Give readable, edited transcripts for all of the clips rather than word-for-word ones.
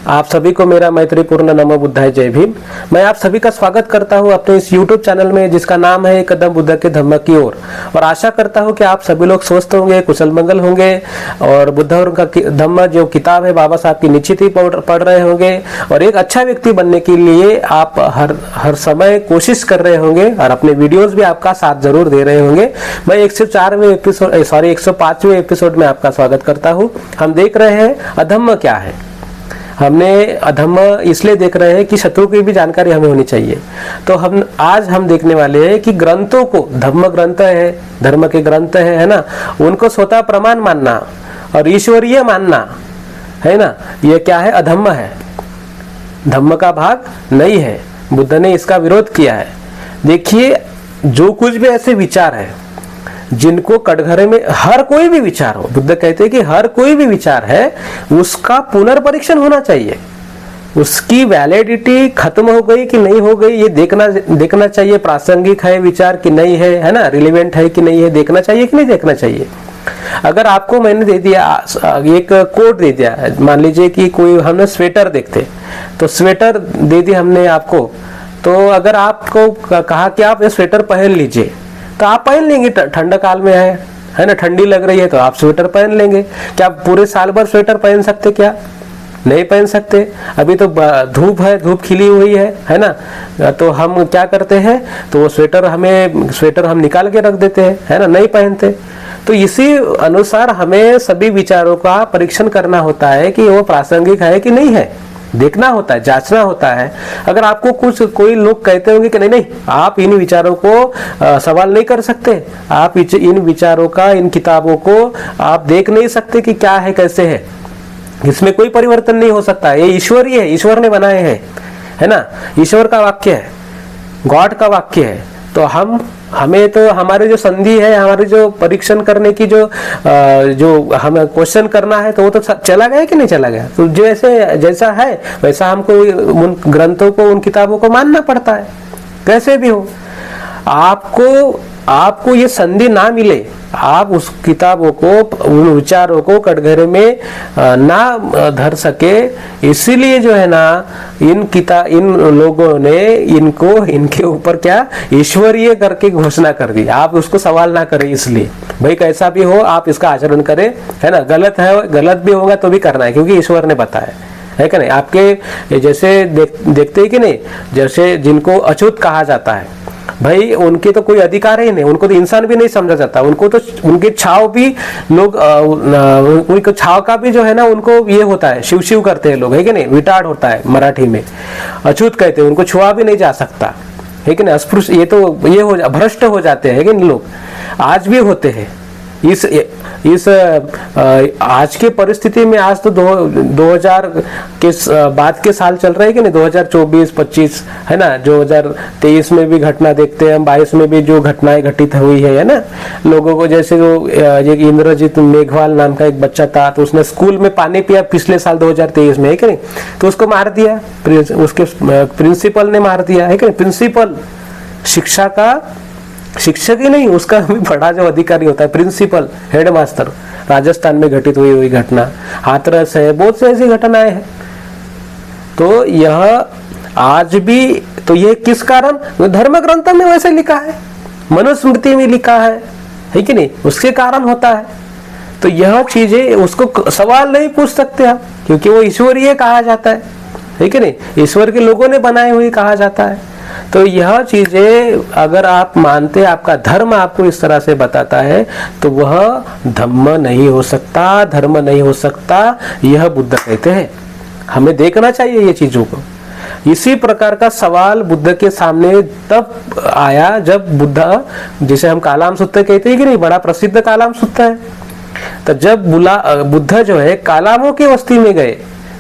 आप सभी को मेरा मैत्रीपूर्ण नमो बुद्धाय जय भीम। मैं आप सभी का स्वागत करता हूं अपने इस YouTube चैनल में जिसका नाम है एक कदम बुद्ध के धम्म की ओर। और आशा करता हूं कि आप सभी लोग स्वस्थ होंगे, कुशल मंगल होंगे और बुद्ध और उनका धम्म जो किताब है बाबा साहब की निश्चित ही पढ़ रहे होंगे और एक अच्छा व्यक्ति बनने के लिए आप हर समय कोशिश कर रहे होंगे और अपने वीडियोस भी आपका साथ जरूर दे रहे होंगे। मैं 105वें एपिसोड में आपका स्वागत करता हूं। हम देख रहे हैं अधम्म क्या है। हमने अधम्म इसलिए देख रहे हैं कि शत्रु की भी जानकारी हमें होनी चाहिए। तो आज हम देखने वाले हैं कि ग्रंथों को, धम्म ग्रंथ है, धर्म के ग्रंथ है ना, उनको स्वतः प्रमाण मानना और ईश्वरीय मानना है ना, ये क्या है? अधम्म है, धम्म का भाग नहीं है। बुद्ध ने इसका विरोध किया है। देखिए, जो कुछ भी ऐसे विचार है जिनको कटघरे में, हर कोई भी विचार हो, बुद्ध कहते हैं कि हर कोई भी विचार है उसका पुनर्परीक्षण होना चाहिए। उसकी वैलिडिटी खत्म हो गई कि नहीं हो गई ये देखना चाहिए। प्रासंगिक है विचार कि नहीं है ना, रिलेवेंट है कि नहीं है, देखना चाहिए कि नहीं देखना चाहिए। अगर आपको मैंने दे दिया एक कोड दे दिया, मान लीजिए कि कोई हमने स्वेटर देखते तो स्वेटर दे दी हमने आपको, तो अगर आपको कहा कि आप ये स्वेटर पहन लीजिए तो आप पहन लेंगे। ठंडा काल में है ना, ठंडी लग रही है तो आप स्वेटर पहन लेंगे। क्या आप पूरे साल भर स्वेटर पहन सकते? क्या नहीं पहन सकते। अभी तो धूप है, धूप खिली हुई है ना, तो हम क्या करते हैं, तो वो स्वेटर हम निकाल के रख देते हैं, है ना, नहीं पहनते। तो इसी अनुसार हमें सभी विचारों का परीक्षण करना होता है कि वो प्रासंगिक है कि नहीं है, देखना होता है, जांचना होता है। अगर आपको कोई लोग कहते होंगे कि नहीं आप इन विचारों को सवाल नहीं कर सकते, आप इन विचारों का, इन किताबों को आप देख नहीं सकते कि क्या है, कैसे है, इसमें कोई परिवर्तन नहीं हो सकता, ये ईश्वरीय है, ईश्वर ने बनाए हैं, है ना, ईश्वर का वाक्य है, गॉड का वाक्य है। तो हमें तो हमारे जो संधि है, हमारे जो परीक्षण करने की जो हमें क्वेश्चन करना है, तो वो तो चला गया कि नहीं चला गया। तो जैसा है वैसा हमको उन ग्रंथों को, उन किताबों को मानना पड़ता है, कैसे भी हो। आपको ये संधि ना मिले, आप उस किताबों को, उन विचारों को कटघरे में ना धर सके, इसीलिए जो है ना इन लोगों ने इनके ऊपर क्या ईश्वरीय करके घोषणा कर दी। आप उसको सवाल ना करें, इसलिए भाई कैसा भी हो आप इसका आचरण करें, है ना। गलत भी होगा तो भी करना है क्योंकि ईश्वर ने बताया है कि नहीं। आपके जैसे देखते ही कि नहीं, जैसे जिनको अछूत कहा जाता है, भाई उनके तो कोई अधिकार ही नहीं, उनको तो इंसान भी नहीं समझा जाता, उनको तो उनके छाव भी लोग, उनके छाव का भी जो है ना उनको ये होता है, शिव शिव करते हैं लोग, है कि नहीं, विटाड़ होता है मराठी में, अछूत कहते हैं, उनको छुआ भी नहीं जा सकता, है कि नहीं, अस्पृश्य, ये भ्रष्ट हो जाते हैं कि नहीं लोग, आज भी होते हैं। इस आज के परिस्थिति में, आज तो 2000 के बाद के साल चल रहे हैं कि नहीं, 2024-25 है ना, 2023 में भी घटना देखते हैं हम, 22 में भी जो घटनाएं घटित हुई है ना, लोगों को, जैसे जो एक इंद्रजीत मेघवाल नाम का एक बच्चा था, तो उसने स्कूल में पानी पिया पिछले साल 2023 में, है कि नहीं, तो उसको मार दिया, उसके प्रिंसिपल ने मार दिया, है कि नहीं। प्रिंसिपल शिक्षा का शिक्षक ही नहीं, उसका भी बड़ा जो अधिकारी होता है प्रिंसिपल, हेडमास्टर। राजस्थान में घटित हुई घटना, हाथरस है, बहुत से ऐसी घटनाएं हैं। तो यह आज भी, तो ये किस कारण, धर्म ग्रंथों में वैसे लिखा है, मनुस्मृति में लिखा है कि नहीं, उसके कारण होता है। तो यह चीजें उसको सवाल नहीं पूछ सकते आप, क्योंकि वो ईश्वरीय कहा जाता है कि नहीं, ईश्वर के लोगों ने बनाए हुए कहा जाता है। तो यह चीजें अगर आप मानते, आपका धर्म आपको इस तरह से बताता है, तो वह धम्म नहीं हो सकता, धर्म नहीं हो सकता, यह बुद्ध कहते हैं। हमें देखना चाहिए ये चीजों को। इसी प्रकार का सवाल बुद्ध के सामने तब आया जब बुद्ध, जिसे हम कालाम सूत्र कहते हैं कि नहीं, बड़ा प्रसिद्ध कालाम सूत्र है। तो जब बुद्ध जो है कालामों की बस्ती में गए,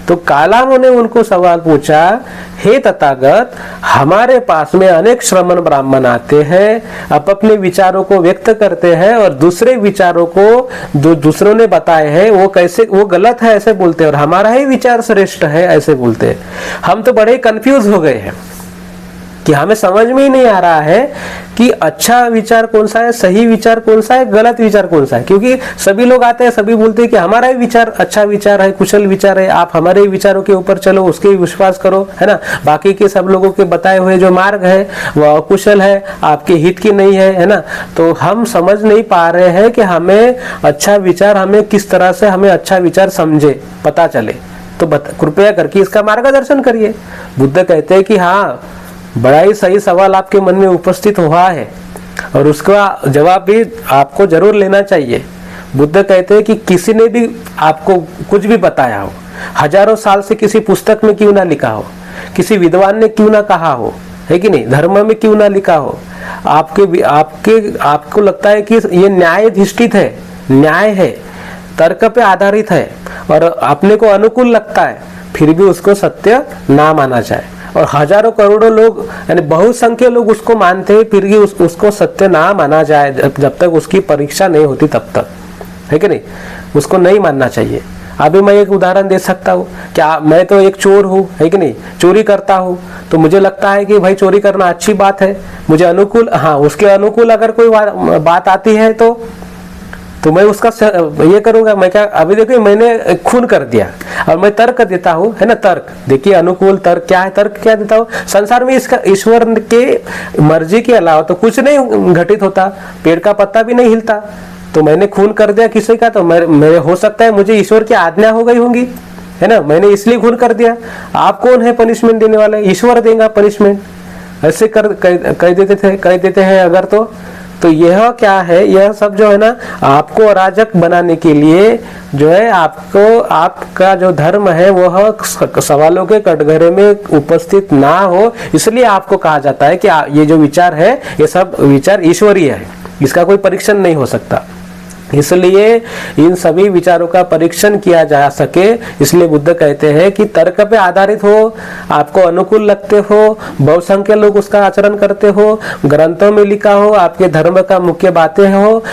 तो कालामों ने उनको सवाल पूछा, हे तथागत, हमारे पास में अनेक श्रमण ब्राह्मण आते हैं, अपने विचारों को व्यक्त करते हैं और दूसरे विचारों को जो दूसरों ने बताए हैं वो गलत है ऐसे बोलते हैं, और हमारा ही विचार श्रेष्ठ है ऐसे बोलते हैं। हम तो बड़े कंफ्यूज हो गए हैं कि हमें समझ में ही नहीं आ रहा है कि अच्छा विचार कौन सा है, सही विचार कौन सा है, गलत विचार कौन सा है। क्योंकि सभी लोग आते हैं, सभी बोलते हैं कि हमारा ही विचार अच्छा विचार है, कुशल विचार है, आप हमारे ही विचारों के ऊपर चलो, उसके ही विश्वास करो, है ना। बाकी के सब लोगों के बताए हुए जो मार्ग है वह अकुशल है, आपके हित की नहीं है, है ना। तो हम समझ नहीं पा रहे हैं कि हमें अच्छा विचार, हमें किस तरह से हमें अच्छा विचार समझे, पता चले। तो कृपया करके इसका मार्गदर्शन करिए। बुद्ध कहते हैं कि हाँ, बड़ा ही सही सवाल आपके मन में उपस्थित हुआ है और उसका जवाब भी आपको जरूर लेना चाहिए। बुद्ध कहते हैं कि किसी ने भी आपको कुछ भी बताया हो, हजारों साल से किसी पुस्तक में क्यों ना लिखा हो, किसी विद्वान ने क्यों ना कहा हो, है कि नहीं, धर्म में क्यों ना लिखा हो, आपको लगता है कि ये न्यायाधिष्ठित है, न्याय है, तर्क पे आधारित है और अपने को अनुकूल लगता है, फिर भी उसको सत्य ना माना जाए। और हजारों करोड़ों लोग यानी बहुसंख्य लोग उसको मानते हैं, फिर भी उसको सत्य ना माना जाए, जब तक उसकी परीक्षा नहीं होती तब तक, है कि नहीं, उसको नहीं मानना चाहिए। अभी मैं एक उदाहरण दे सकता हूँ, क्या मैं तो एक चोर हूँ, है कि नहीं, चोरी करता हूँ, तो मुझे लगता है कि भाई चोरी करना अच्छी बात है, मुझे अनुकूल, हाँ उसके अनुकूल अगर कोई बात आती है तो मैं उसका ये करूंगा। मैं क्या, अभी देखिए मैंने खून कर दिया और मैं तर्क देता हूँ, है ना, तर्क देखिए, अनुकूल तर्क क्या है, तर्क क्या देता हूँ, संसार में इसका ईश्वर के मर्जी के अलावा तो कुछ नहीं घटित होता, पेड़ का पत्ता भी नहीं हिलता। तो मैंने खून कर दिया किसी का, तो मेरे हो सकता है मुझे ईश्वर की आज्ञा हो गई होंगी, है ना, मैंने इसलिए खून कर दिया। आप कौन है पनिशमेंट देने वाले, ईश्वर देगा पनिशमेंट, ऐसे कह देते हैं अगर तो यह क्या है, यह सब जो है ना आपको अराजक बनाने के लिए जो है, आपका जो धर्म है वह सवालों के कटघरे में उपस्थित ना हो, इसलिए आपको कहा जाता है कि ये जो विचार है ये सब विचार ईश्वरीय है, इसका कोई परीक्षण नहीं हो सकता। इसलिए इन सभी विचारों का परीक्षण किया जा सके, इसलिए बुद्ध कहते हैं कि तर्क पे आधारित हो, आपको अनुकूल लगते हो, बहुसंख्य लोग उसका आचरण करते हो, ग्रंथों में लिखा हो, आपके धर्म का मुख्य बातें हो,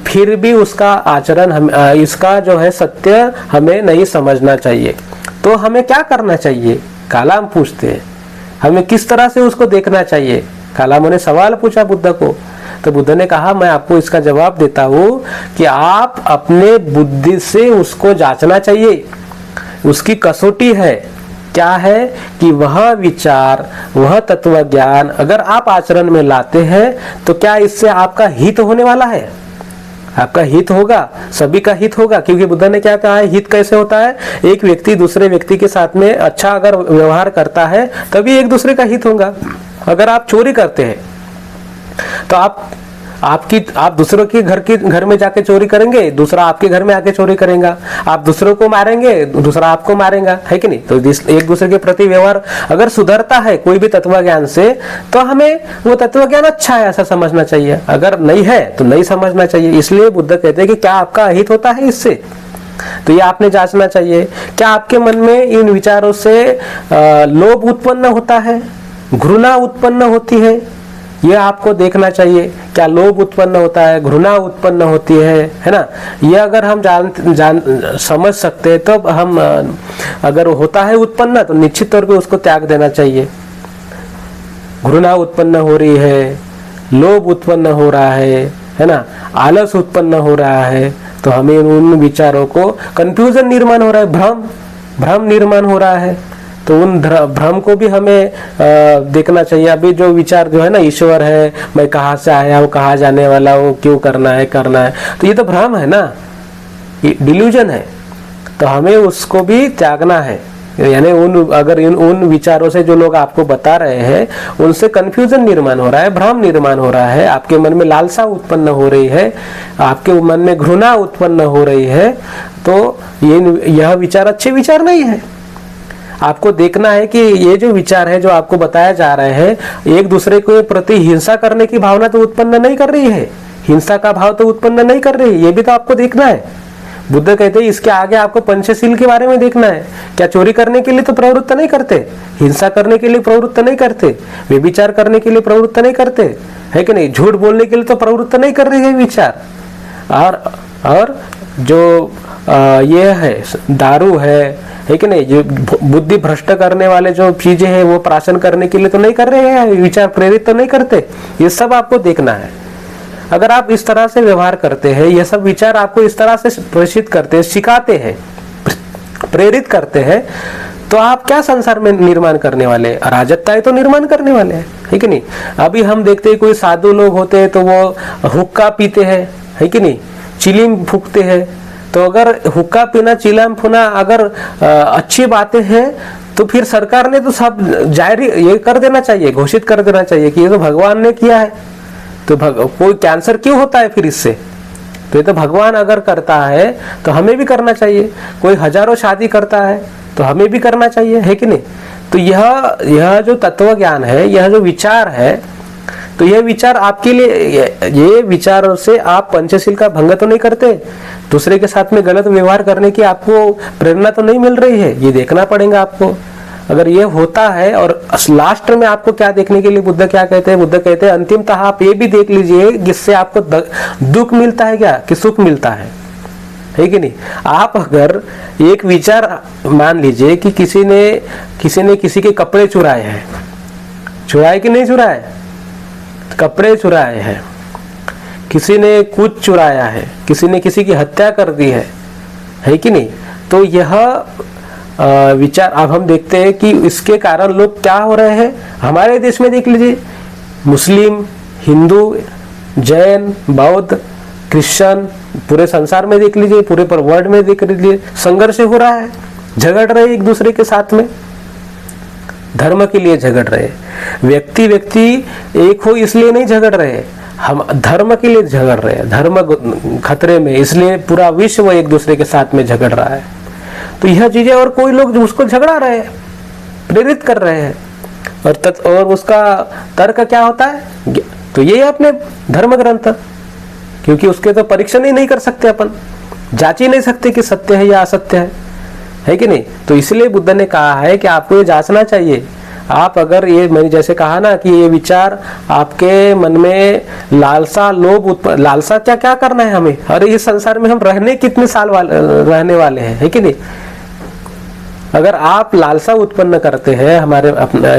फिर भी उसका आचरण इसका जो है सत्य हमें नहीं समझना चाहिए। तो हमें क्या करना चाहिए, कालाम पूछते हैं, हमें किस तरह से उसको देखना चाहिए। कालाम ने सवाल पूछा बुद्ध को, तो बुद्ध ने कहा मैं आपको इसका जवाब देता हूं कि आप अपने बुद्धि से उसको जांचना चाहिए। उसकी कसौटी है क्या है कि वह विचार, वह तत्व ज्ञान अगर आप आचरण में लाते हैं तो क्या इससे आपका हित होने वाला है, आपका हित होगा, सभी का हित होगा। क्योंकि बुद्ध ने क्या कहा है, हित कैसे होता है, एक व्यक्ति दूसरे व्यक्ति के साथ में अच्छा अगर व्यवहार करता है तभी एक दूसरे का हित होगा। अगर आप चोरी करते हैं तो आप दूसरों के घर में जाके चोरी करेंगे, दूसरा आपके घर में आके चोरी करेगा, आप दूसरों को मारेंगे, दूसरा आपको मारेगा, है कि नहीं। तो एक दूसरे के प्रति व्यवहार अगर सुधरता है कोई भी तत्व ज्ञान से, तो हमें वो तत्व ज्ञान अच्छा है ऐसा समझना चाहिए, अगर नहीं है तो नहीं समझना चाहिए। इसलिए बुद्ध कहते हैं कि क्या आपका हित होता है इससे, तो ये आपने जांचना चाहिए। क्या आपके मन में इन विचारों से लोभ उत्पन्न होता है, घृणा उत्पन्न होती है, यह आपको देखना चाहिए। क्या लोभ उत्पन्न होता है, घृणा उत्पन्न होती है ना। यह अगर हम समझ सकते हैं तो हम, अगर होता है उत्पन्न तो निश्चित तौर पे उसको त्याग देना चाहिए। घृणा उत्पन्न हो रही है, लोभ उत्पन्न हो रहा है ना, आलस उत्पन्न हो रहा है, तो हमें उन विचारों को, कंफ्यूजन निर्माण हो रहा है, भ्रम निर्माण हो रहा है, तो उन भ्रम को भी हमें देखना चाहिए। अभी जो विचार जो है ना, ईश्वर है, मैं कहाँ से आया हूँ, कहाँ जाने वाला हूँ, क्यों करना है, तो ये तो भ्रम है ना, ये डिल्यूजन है, तो हमें उसको भी त्यागना है। यानी उन विचारों से जो लोग आपको बता रहे हैं उनसे कंफ्यूजन निर्माण हो रहा है, भ्रम निर्माण हो रहा है, आपके मन में लालसा उत्पन्न हो रही है, आपके मन में घृणा उत्पन्न हो रही है, तो यह विचार अच्छे विचार नहीं है। आपको देखना है कि ये जो विचार है जो आपको बताया जा रहे हैं, एक दूसरे के प्रति हिंसा करने की भावना तो उत्पन्न नहीं कर रही है, हिंसा का भाव तो उत्पन्न नहीं कर रही है, ये भी तो आपको देखना है। बुद्ध कहते हैं इसके आगे आपको पंचशील के बारे में देखना है। क्या चोरी करने के लिए तो प्रवृत्त नहीं करते, हिंसा करने के लिए प्रवृत्त नहीं करते, व्यभिचार करने के लिए प्रवृत्त नहीं करते, है कि नहीं, झूठ बोलने के लिए तो प्रवृत्त नहीं कर रही है विचार। और जो ये है दारू है कि नहीं, जो बुद्धि भ्रष्ट करने वाले जो चीजें हैं वो प्राशन करने के लिए तो नहीं कर रहे हैं, विचार प्रेरित तो नहीं करते, ये सब आपको देखना है। अगर आप इस तरह से व्यवहार करते हैं, ये सब विचार आपको इस तरह से प्रेषित करते हैं, सिखाते हैं, प्रेरित करते हैं, तो आप क्या संसार में निर्माण करने वाले, अराजकताएं तो निर्माण करने वाले हैं, है कि नहीं। अभी हम देखते हैं कोई साधु लोग होते हैं तो वो हुक्का पीते हैं, है कि नहीं, चिलीम फूकते हैं। तो अगर हुक्का पीना, चिलम फूना अगर अच्छी बातें हैं तो फिर सरकार ने तो सब जारी ये कर देना चाहिए, घोषित कर देना चाहिए कि ये तो भगवान ने किया है। तो कोई कैंसर क्यों होता है फिर इससे, तो ये तो भगवान अगर करता है तो हमें भी करना चाहिए। कोई हजारों शादी करता है तो हमें भी करना चाहिए, है कि नहीं। तो यह जो तत्व ज्ञान है, यह जो विचार है, तो यह विचार आपके लिए, ये विचारों से आप पंचशील का भंग तो नहीं करते, दूसरे के साथ में गलत व्यवहार करने की आपको प्रेरणा तो नहीं मिल रही है, ये देखना पड़ेगा आपको। अगर ये होता है, और लास्ट में आपको क्या देखने के लिए बुद्ध क्या कहते हैं, बुद्ध कहते हैं अंतिमतः आप ये भी देख लीजिए जिससे आपको दुख मिलता है क्या कि सुख मिलता है कि नहीं। आप अगर एक विचार मान लीजिए कि किसी ने किसी के कपड़े चुराए हैं, चुराए कि नहीं चुराए, कपड़े चुराए हैं, किसी ने कुछ चुराया है, किसी ने किसी की हत्या कर दी है कि नहीं। तो यह विचार अब हम देखते हैं कि इसके कारण लोग क्या हो रहे हैं। हमारे देश में देख लीजिए, मुस्लिम, हिंदू, जैन, बौद्ध, क्रिश्चियन, पूरे संसार में देख लीजिए, पूरे पर वर्ल्ड में देख लीजिए, संघर्ष हो रहा है, झगड़ रहे एक दूसरे के साथ में, धर्म के लिए झगड़ रहे। व्यक्ति एक हो इसलिए नहीं झगड़ रहे, हम धर्म के लिए झगड़ रहे हैं, धर्म खतरे में, इसलिए पूरा विश्व एक दूसरे के साथ में झगड़ रहा है। तो यह चीजें, और कोई लोग उसको झगड़ा रहे हैं, प्रेरित कर रहे हैं, और उसका तर्क क्या होता है, तो ये अपने धर्म ग्रंथ, क्योंकि उसके तो परीक्षण ही नहीं कर सकते, अपन जांच ही नहीं सकते कि सत्य है या असत्य है कि नहीं। तो इसलिए बुद्ध ने कहा है कि आपको ये जांचना चाहिए। आप अगर ये, मैंने जैसे कहा ना कि ये विचार आपके मन में लालसा, लोभ लालसा क्या क्या करना है हमें, अरे इस संसार में हम रहने कितने साल रहने वाले हैं, है कि नहीं। अगर आप लालसा उत्पन्न करते हैं, हमारे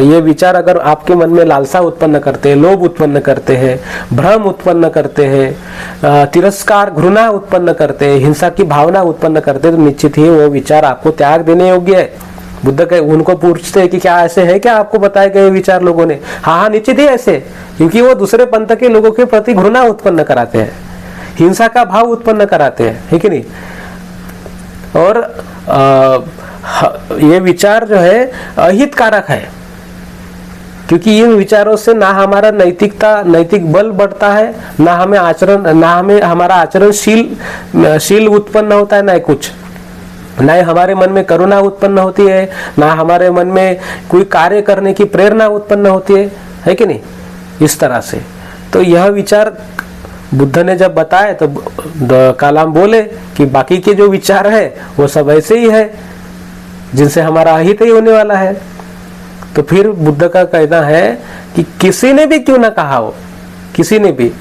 ये विचार अगर आपके मन में लालसा उत्पन्न करते हैं, लोभ उत्पन्न करते हैं, भ्रम उत्पन्न करते हैं, तिरस्कार, घृणा उत्पन्न करते हैं, हिंसा की भावना उत्पन्न करते हैं, तो निश्चित ही वो विचार आपको त्याग देने योग्य है। बुद्ध के उनको पूछते हैं कि क्या ऐसे है क्या आपको बताए गए विचार लोगों ने, हाँ निश्चित ही ऐसे, क्योंकि वो दूसरे पंथ के लोगों के प्रति घृणा उत्पन्न कराते हैं, हिंसा का भाव उत्पन्न कराते हैं, है कि नहीं। और ये विचार जो है अहितकारक है, क्योंकि इन विचारों से ना हमारा नैतिक बल बढ़ता है, ना हमें हमारा आचरणशील उत्पन्न होता है, ना कुछ, ना हमारे मन में करुणा उत्पन्न होती है, ना हमारे मन में कोई कार्य करने की प्रेरणा उत्पन्न होती है कि नहीं, इस तरह से। तो यह विचार बुद्ध ने जब बताए तो कलाम बोले कि बाकी के जो विचार है वो सब ऐसे ही है जिनसे हमारा अहित ही होने वाला है। तो फिर बुद्ध का कहना है कि किसी ने भी क्यों ना कहा हो, किसी ने भी,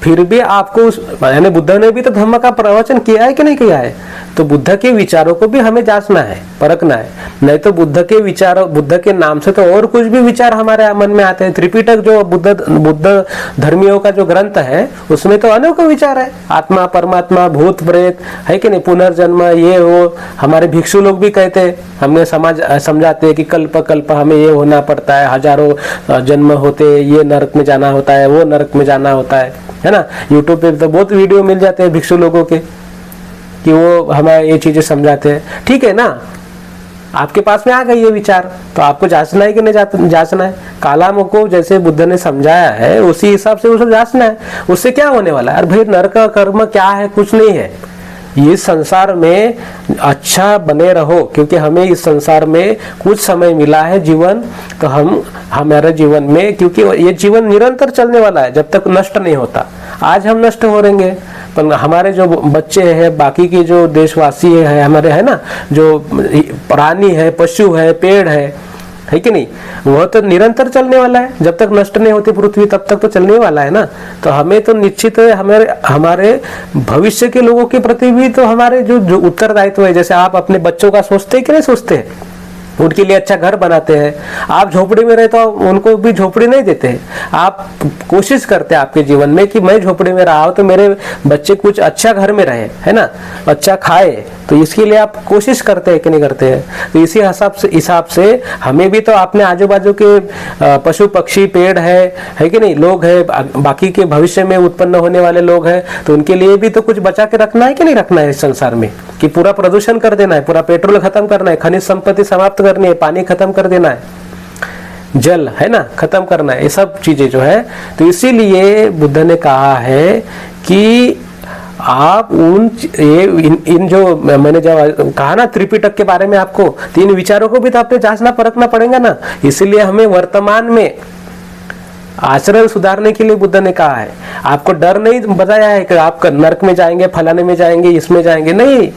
फिर भी आपको यानी बुद्ध ने भी तो धम्म का प्रवचन किया है कि नहीं किया है, तो बुद्ध के विचारों को भी हमें जांचना है, परखना है। नहीं तो बुद्ध के विचारों, बुद्ध के नाम से तो और कुछ भी विचार हमारे मन में आते हैं। त्रिपिटक जो बुद्ध धर्मियों का जो ग्रंथ है उसमें तो अनेकों विचार है, आत्मा, परमात्मा, भूत प्रेत, है कि नहीं, पुनर्जन्म, ये वो। हमारे भिक्षु लोग भी कहते हैं, हमें समझाते हैं कि कल्प कल्प हमें ये होना पड़ता है, हजारों जन्म होते, ये नरक में जाना होता है, वो नरक में जाना होता है ना। यूट्यूब पे तो बहुत वीडियो मिल जाते हैं भिक्षु लोगों के कि वो हमें ये चीजें समझाते हैं। ठीक है ना, आपके पास में आ गई ये विचार, तो आपको जांचना है कि नहीं जांचना है। कालाम को जैसे बुद्ध ने समझाया है उसी हिसाब से उसे जांचना है। उससे क्या होने वाला है, अरे भाई नरक कर्म क्या है, कुछ नहीं है। ये संसार में अच्छा बने रहो, क्योंकि हमें इस संसार में कुछ समय मिला है जीवन, तो हम हमारे जीवन में, क्योंकि ये जीवन निरंतर चलने वाला है जब तक नष्ट नहीं होता। आज हम नष्ट हो रहेंगे, पर हमारे जो बच्चे हैं, बाकी के जो देशवासी है हमारे, है ना, जो प्राणी है, पशु है, पेड़ है, है कि नहीं? वह तो निरंतर चलने वाला है, जब तक नष्ट नहीं होती पृथ्वी तब तक तो चलने वाला है ना। तो हमें तो निश्चित है, हमारे भविष्य के लोगों के प्रति भी तो हमारे जो उत्तरदायित्व है, जैसे आप अपने बच्चों का सोचते हैं कि नहीं सोचते, उनके लिए अच्छा घर बनाते हैं। आप झोपड़ी में रहे तो उनको भी झोपड़ी नहीं देते हैं, आप कोशिश करते हैं आपके जीवन में कि मैं झोपड़ी में रहा हूं तो मेरे बच्चे कुछ अच्छा घर में रहे, है ना, अच्छा खाए, तो इसके लिए आप कोशिश करते हैं कि नहीं करते हैं? तो इसी हिसाब से हमें भी तो अपने आजू बाजू के पशु पक्षी पेड़ है कि नहीं, लोग है, बाकी के भविष्य में उत्पन्न होने वाले लोग हैं, तो उनके लिए भी तो कुछ बचा के रखना है कि नहीं रखना है इस संसार में? कि पूरा प्रदूषण कर देना है, पूरा पेट्रोल खत्म करना है, खनिज संपत्ति समाप्त करनी है, पानी खत्म कर देना है, जल है ना खत्म करना है, ये सब चीजें जो है। तो इसीलिए बुद्ध ने कहा है कि आप इन जो मैंने जब कहा ना त्रिपिटक के बारे में आपको, तीन विचारों को भी तो आपने जांचना परखना पड़ेगा ना। इसीलिए हमें वर्तमान में आचरण सुधारने के लिए बुद्ध ने कहा है। आपको डर नहीं बताया है कि आप नरक में जाएंगे, फलाने में जाएंगे, इसमें जाएंगे, नहीं,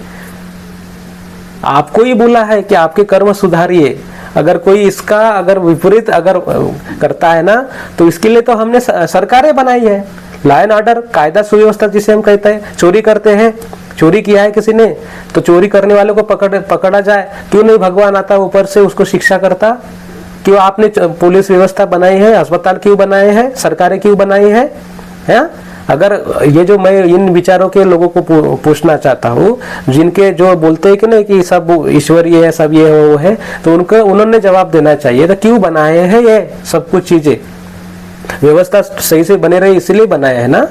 आपको ही बोला है कि आपके कर्म सुधारिए। अगर कोई इसका अगर विपरीत अगर करता है ना, तो इसके लिए तो हमने सरकारें बनाई है, लॉ एंड ऑर्डर, कायदा सुव्यवस्था जिसे हम कहते हैं। चोरी करते हैं, चोरी किया है किसी ने, तो चोरी करने वाले को पकड़ा जाए, क्यों नहीं भगवान आता ऊपर से उसको शिक्षा करता? क्यों आपने पुलिस व्यवस्था बनाई है, अस्पताल क्यों बनाए हैं, सरकारें क्यों बनाई है? अगर ये जो मैं इन विचारों के लोगों को पूछना चाहता हूँ, जिनके जो बोलते हैं कि नहीं कि सब ईश्वरीय है, सब ये वो है, तो उन्होंने जवाब देना चाहिए था क्यों बनाए हैं ये सब कुछ चीजें। व्यवस्था सही से बने रहे इसलिए बनाया है ना।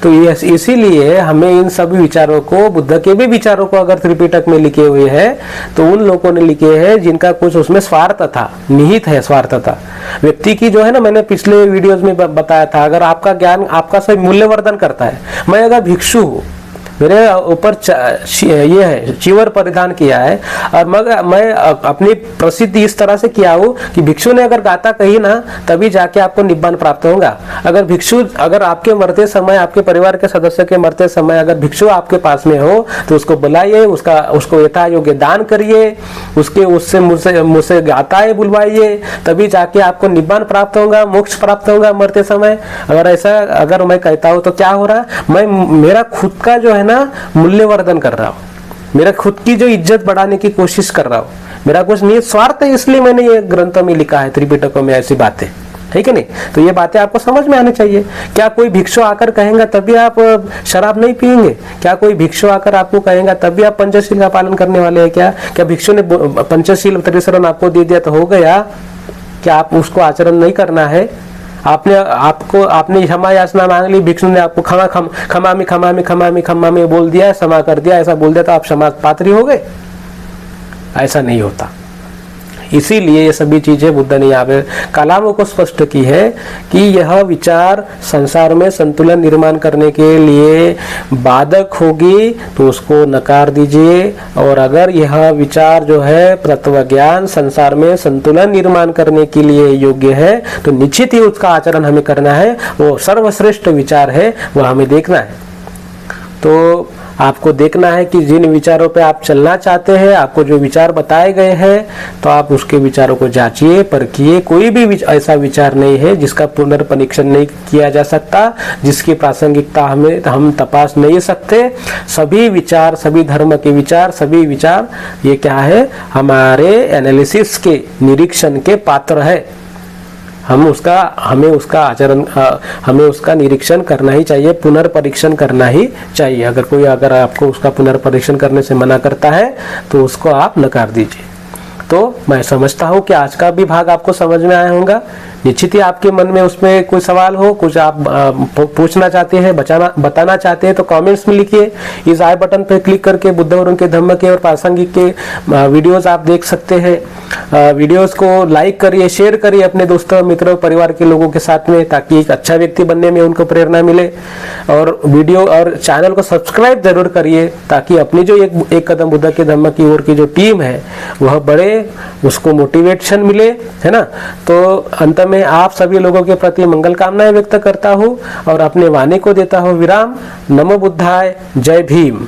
तो इसीलिए हमें इन सभी विचारों को, बुद्ध के भी विचारों को अगर त्रिपिटक में लिखे हुए हैं, तो उन लोगों ने लिखे हैं जिनका कुछ उसमें स्वार्थ था, निहित है स्वार्थ था। व्यक्ति की जो है ना, मैंने पिछले वीडियोस में बताया था, अगर आपका ज्ञान आपका सही मूल्यवर्धन करता है। मैं अगर भिक्षु हूँ, मेरे ऊपर ये है चिवर परिधान किया है, और मैं अपनी प्रसिद्धि इस तरह से किया हूँ कि भिक्षु ने अगर गाथा कही ना, तभी जाके आपको निब्बान प्राप्त होगा। अगर आपके मरते समय, आपके परिवार के सदस्य के मरते समय अगर भिक्षु आपके पास में हो, तो उसको बुलाइए, उसको यथा योग्य दान करिए, उससे मुझसे गाथाएं बुलवाइए, तभी जाके आपको निब्बान प्राप्त होगा, मोक्ष प्राप्त होगा मरते समय। अगर मैं कहता हूँ तो क्या हो रहा है, मैं मेरा खुद का जो है ना मूल्यवर्धन कर रहा हूँ, मेरा खुद की जो इज्जत बढ़ाने की कोशिश कर रहा हूँ, मेरा कुछ निहित स्वार्थ है, इसलिए मैंने ये ग्रंथों में लिखा है, त्रिपिटकों में ऐसी बातें, है कि नहीं? तो ये बातें आपको समझ में आनी चाहिए। क्या कोई भिक्षु आकर कहेगा तभी आप शराब नहीं पिएंगे? क्या कोई भिक्षु आकर आपको कहेगा तभी आप पंचशील का पालन करने वाले हैं? क्या भिक्षु ने पंचशील त्रिशरण आपको दे दिया तो हो गया? क्या आप उसको आचरण नहीं करना है? आपने क्षमा याचना मांग ली, भिक्षु ने आपको खमामी बोल दिया, क्षमा कर दिया, ऐसा बोल दिया तो आप क्षमा पात्री हो गए? ऐसा नहीं होता। इसीलिए ये सभी चीजें बुद्ध ने यहाँ पे कलामों को स्पष्ट की है कि यह विचार संसार में संतुलन निर्माण करने के लिए बाधक होगी तो उसको नकार दीजिए, और अगर यह विचार जो है तत्व ज्ञान संसार में संतुलन निर्माण करने के लिए योग्य है, तो निश्चित ही उसका आचरण हमें करना है। वो सर्वश्रेष्ठ विचार है, वो हमें देखना है। तो आपको देखना है कि जिन विचारों पे आप चलना चाहते हैं, आपको जो विचार बताए गए हैं, तो आप उसके विचारों को जांचिए, परखिए। कोई भी ऐसा विचार नहीं है जिसका पुनर्परीक्षण नहीं किया जा सकता, जिसकी प्रासंगिकता हम तपास नहीं सकते। सभी विचार, सभी धर्म के विचार, सभी विचार ये क्या है, हमारे एनालिसिस के, निरीक्षण के पात्र है। हमें उसका निरीक्षण करना ही चाहिए, पुनर्परीक्षण करना ही चाहिए। अगर आपको उसका पुनर्परीक्षण करने से मना करता है तो उसको आप नकार दीजिए। तो मैं समझता हूँ कि आज का भी भाग आपको समझ में आया होगा। निश्चित ही आपके मन में उसमें कोई सवाल हो, कुछ आप पूछना चाहते हैं, बताना चाहते हैं, तो कमेंट्स में लिखिए। इस आई बटन पर क्लिक करके बुद्ध और उनके धम्म के और प्रासंगिक के वीडियोस आप देख सकते हैं। वीडियोस को लाइक करिए, शेयर करिए अपने दोस्तों, मित्रों, परिवार के लोगों के साथ में, ताकि एक अच्छा व्यक्ति बनने में उनको प्रेरणा मिले। और वीडियो और चैनल को सब्सक्राइब जरूर करिए, ताकि अपनी जो एक कदम बुद्ध के धम्म की ओर की जो टीम है वह बढ़े, उसको मोटिवेशन मिले, है ना। तो अंत में आप सभी लोगों के प्रति मंगल कामनाएं व्यक्त करता हूँ और अपने वाणी को देता हूँ विराम। नमो बुद्धाय, जय भीम।